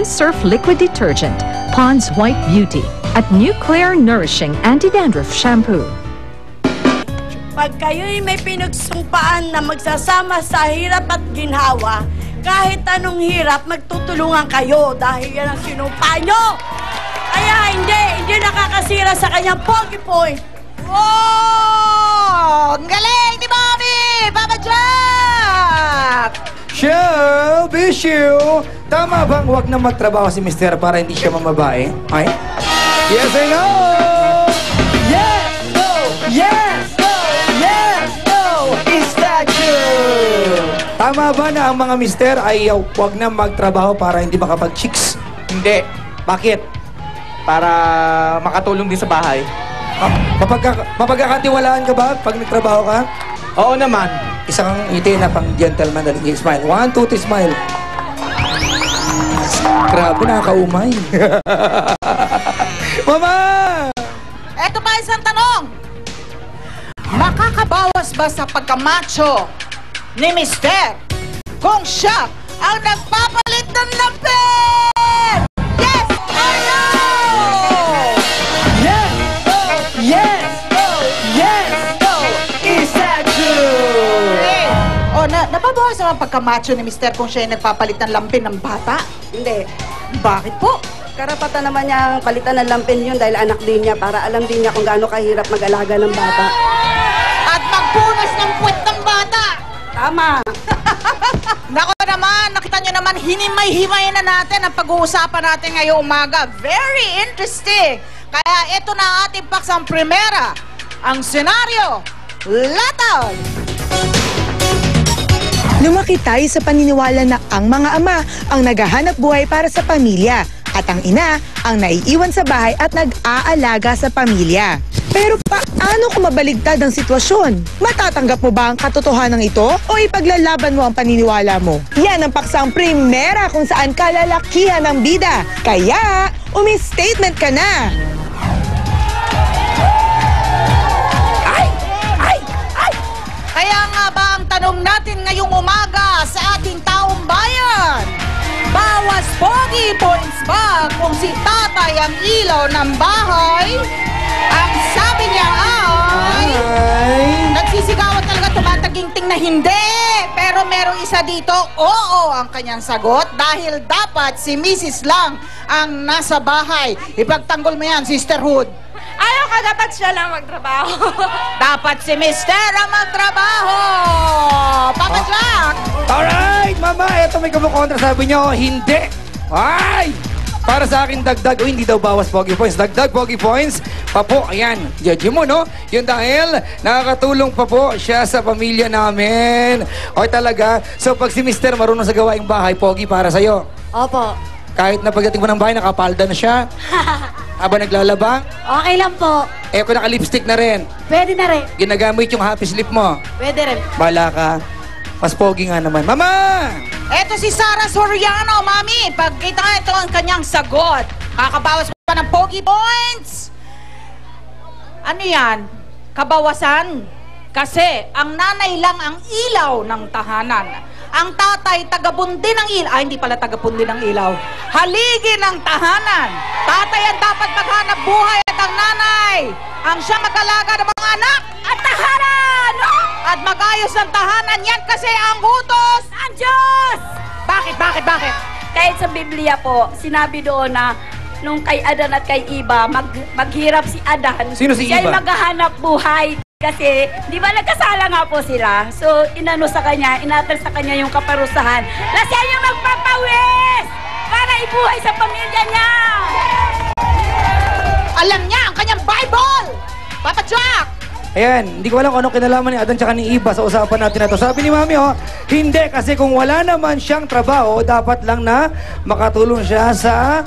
Surf Liquid Detergent, Pond's White Beauty, at New Clear Nourishing Anti-Dandruff Shampoo. Pag kayo'y may pinagsumpaan na magsasama sa hirap at ginhawa, kahit anong hirap, magtutulungan kayo dahil yan ang sinumpa nyo. Kaya hindi nakakasira sa kanyang pogi point. Wow! Ang galing ni Mami! Papa Jack! Shell, Bishu, tama bang huwag na magtrabaho si Mister para hindi siya mamabae? Ay? Yes or no? Yes! No! Yes! No! Yes! No! Is that true? Tama ba na ang mga mister ay huwag na magtrabaho para hindi makapag-chicks? Hindi. Bakit? Para makatulong din sa bahay. Mapagkakatiwalaan ka ba pag nagtrabaho ka? Oo naman. Isa kang ngiti na pang gentleman. Dali, smile. 1, 2, 3, smile. Grabe, nakakaumay. Mama! Eto pa isang tanong. Makakabawas ba sa pagkamacho ni Mister kung siya ang nagpapalit ng lampin? Yes or no? Yes! No! Yes! No! Yes! No! Is that true? Hey. O, nababawas naman pagkamacho ni Mister kung siya yung nagpapalit ng lampin ng bata? Hindi. Bakit po? Karapatan naman niya palitan ng lampin yun dahil anak din niya para alam din niya kung gaano kahirap mag-alaga ng bata. At magpunas ng puwet ng bata! Tama. Nako naman, nakita nyo naman, hinimay-himay na natin ang pag-uusapan natin ngayong umaga. Very interesting! Kaya ito na ating paksang primera, ang senaryo, Lataw! Lumaki tayo sa paniniwala na ang mga ama ang naghahanap buhay para sa pamilya at ang ina ang naiiwan sa bahay at nag-aalaga sa pamilya. Pero paano kung mabaligtad ang sitwasyon? Matatanggap mo ba ang katotohanan ito o ipaglalaban mo ang paniniwala mo? Yan ang paksang primera kung saan kalalakihan ang bida. Kaya, umi-statement ka na! Kaya nga ba ang tanong natin ngayong umaga sa ating taong bayan? Bawas pogi points ba kung si tatay ang ilaw ng bahay? Ang sabi niya ay... Nagsisigawan talaga tumataging-ting na hindi. Pero merong isa dito, oo ang kanyang sagot dahil dapat si Mrs. lang ang nasa bahay. Ipagtanggol mo yan, sisterhood. Ayaw ka, dapat siya lang magtrabaho. Dapat si Mister ang magtrabaho! Papa Jack! Alright, mama, eto may kumukontra. Sabi niyo, hindi. Ay! Para sa akin, dagdag. O, hindi daw bawas pogi points. Dagdag pogi points. Papo, ayan. Judge mo, no? Yun dahil nakakatulong pa po siya sa pamilya namin. O, talaga. So, pag si Mister marunong sa gawaing bahay, pogi para sa'yo. Opo. Kahit na pagdating mo ng bahay, nakapalda na siya. Habang naglalaba. Okay lang po. Eh, kung naka-lipstick na rin. Pwede na rin. Ginagamit yung happy slip mo. Pwede rin. Bala ka. Mas pogi nga naman. Mama! Eto si Sarah Soriano, Mami. Pagkita nga ito ang kanyang sagot. Kakabawas pa ng pogi points. Ano yan? Kabawasan? Kasi ang nanay lang ang ilaw ng tahanan. Ang tatay tagabundi ng ilaw. Ay, hindi pala tagabundi ng ilaw. Haligi ng tahanan. Tatay ang dapat maghanap buhay at ang nanay ang siya mag-alaga ng mga anak at tahanan. At mag-ayos ng tahanan. Yan kasi ang utos ng Diyos. Bakit? Kahit sa Biblia po, sinabi doon na nung kay Adan at kay Iba, maghirap si Adan. Sino si Siya Iba? ay maghahanap buhay. Kasi, di ba nagkasala nga po sila? So, inano sa kanya, inatal sa kanya yung kaparusahan na siya yung magpapawis para ibuhay sa pamilya niya. Alam niya ang kanyang Bible. Papa Jack. Ayan, hindi ko alam kung anong kinalaman ni Adan tsaka ni Iba sa usapan natin na to. Sabi ni Mami, hindi kasi kung wala naman siyang trabaho, dapat lang na makatulong siya sa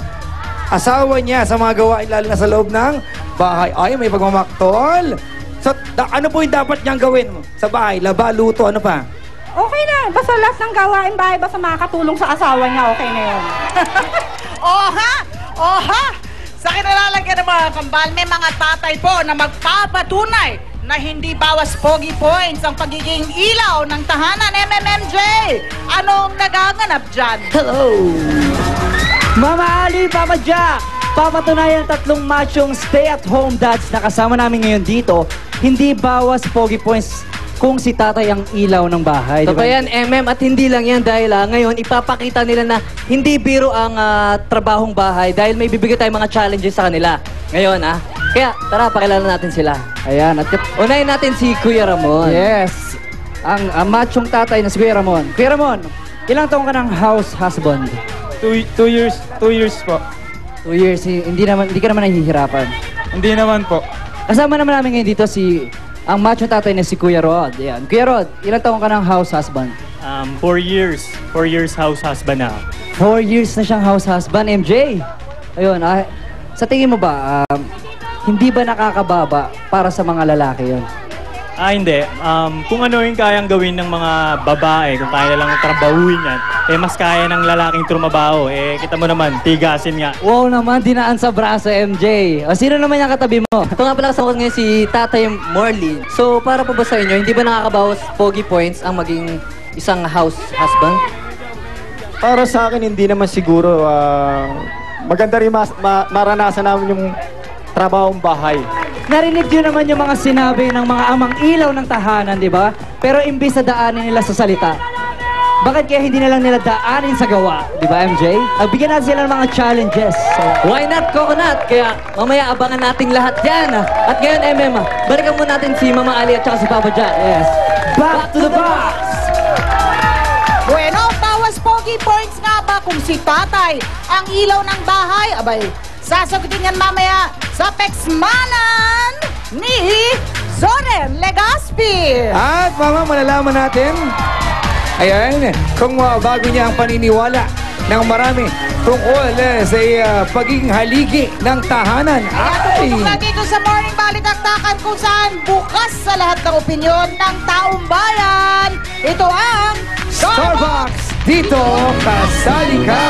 asawa niya sa mga gawain, lalo na sa loob ng bahay. Ay, may pagmamaktol. So, ano po yung dapat niyang gawin sa bahay? Laba, luto, ano pa? Okay na. Basta lahat ng gawain bahay, basta makakatulong sa asawa niya, okay na yun. Oha! Sa kinalalagyan ng mga kambal, may mga tatay po na magpapatunay na hindi bawas pogi points ang pagiging ilaw ng tahanan. MMMJ, anong nagaganap dyan? Hello! Mama Ali, Papa Jack, papatunayan tatlong machong stay-at-home dads na kasama namin ngayon dito, hindi bawas pogi points kung si tatay ang ilaw ng bahay. Totoo yan, MM, at hindi lang yan dahil ngayon ipapakita nila na hindi biro ang trabahong bahay dahil may bibigay tayong mga challenges sa kanila. Ngayon, Kaya, tara, pakilala natin sila. Ayan, at unahin natin si Kuya Ramon. yes, ang machong tatay na si Kuya Ramon. Kuya Ramon, ilang taong ka ng house husband? 2 years po. 2 years, hindi ka naman nahihirapan. Hindi naman po. Kasama naman namin ngayon dito ang machong tatay na si Kuya Rod. Ayan. Kuya Rod, ilang taong ka ng house husband? 4 years. 4 years house husband na. 4 years na siyang house husband, MJ. Ayun, sa tingin mo ba, hindi ba nakakababa para sa mga lalaki yon? Hindi. Kung ano yung kayang gawin ng mga babae, kung kaya lang trabahuin yan, mas kaya ng lalaking trumabaho. Kita mo naman, tigasin nga. Wow naman, dinaan sa braso, MJ. O, sino naman yung katabi mo? Ito nga pala kasama ko ngayon si Tatay Morley. So, para po ba sa inyo, hindi ba nakakabawas pogi points ang maging isang house husband? Para sa akin, hindi naman siguro. Maganda rin maranasan namin yung trabahong bahay. Narinig nyo naman yung mga sinabi ng mga amang ilaw ng tahanan, di ba? Pero imbis na daanin nila sa salita, bakit kaya hindi na lang nila daanin sa gawa? Di ba, MJ? Bigyan natin sila ng mga challenges. Why not coconut? Kaya mamaya abangan nating lahat yan. At ngayon, MM, balikan mo natin si Mama Ali at saka si Papa Jack. Yes. Back to the box! Bueno, bawas pogi points nga ba kung si tatay ang ilaw ng bahay? Abay, sasagutin yan mamaya sa Pexmanan ni Zoren Legaspi. At malalaman natin, ayan, kung bago niya ang paniniwala ng marami tungkol sa pagiging haligi ng tahanan. Ay! Tutok na dito sa Morning Balitaktakan kung saan bukas sa lahat ng opinyon ng taong bayan. Ito ang Starbucks! Dito, kasali ka!